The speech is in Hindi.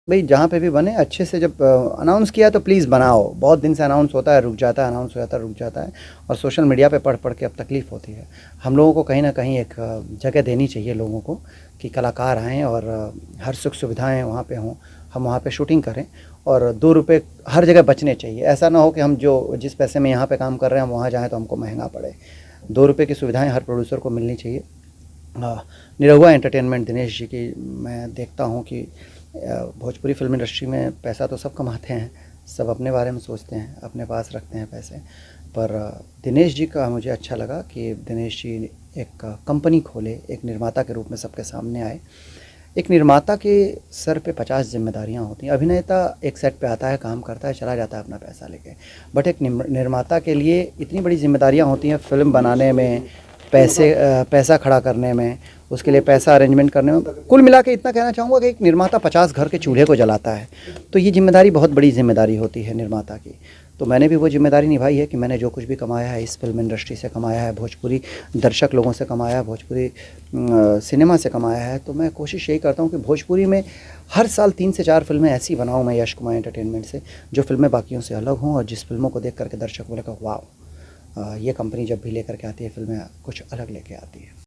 भाई जहाँ पे भी बने अच्छे से, जब अनाउंस किया तो प्लीज़ बनाओ। बहुत दिन से अनाउंस होता है, रुक जाता है, अनाउंस हो जाता है, रुक जाता है, और सोशल मीडिया पे पढ़ पढ़ के अब तकलीफ़ होती है। हम लोगों को कहीं ना कहीं एक जगह देनी चाहिए लोगों को, कि कलाकार आएँ और हर सुख सुविधाएं वहाँ पे हों, हम वहाँ पे शूटिंग करें, और 2 रुपये हर जगह बचने चाहिए। ऐसा ना हो कि हम जो जिस पैसे में यहाँ पे काम कर रहे हैं हम वहाँ जाएँ तो हमको महंगा पड़े। 2 रुपये की सुविधाएं हर प्रोड्यूसर को मिलनी चाहिए। हाँ, निरहुआ एंटरटेनमेंट दिनेश जी की मैं देखता हूँ कि भोजपुरी फिल्म इंडस्ट्री में पैसा तो सब कमाते हैं, सब अपने बारे में सोचते हैं, अपने पास रखते हैं पैसे, पर दिनेश जी का मुझे अच्छा लगा कि दिनेश जी एक कंपनी खोले, एक निर्माता के रूप में सबके सामने आए। एक निर्माता के सर पे 50 जिम्मेदारियां होती हैं। अभिनेता एक सेट पे आता है, काम करता है, चला जाता है अपना पैसा लेके, बट एक निर्माता के लिए इतनी बड़ी जिम्मेदारियां होती हैं, फिल्म बनाने में, पैसा खड़ा करने में, उसके लिए पैसा अरेंजमेंट करने में। कुल मिला के इतना कहना चाहूँगा कि एक निर्माता 50 घर के चूल्हे को जलाता है, तो ये जिम्मेदारी बहुत बड़ी जिम्मेदारी होती है निर्माता की। तो मैंने भी वो जिम्मेदारी निभाई है कि मैंने जो कुछ भी कमाया है इस फिल्म इंडस्ट्री से कमाया है, भोजपुरी दर्शक लोगों से कमाया है, भोजपुरी सिनेमा से कमाया है। तो मैं कोशिश यही करता हूँ कि भोजपुरी में हर साल 3 से 4 फिल्में ऐसी बनाऊँ मैं यश कुमार एंटरटेनमेंट से, जो फिल्में बाकियों से अलग हों, और जिस फिल्मों को देख करके दर्शक बोले कि वाह, ये कंपनी जब भी लेकर के आती है फिल्में कुछ अलग लेके आती है।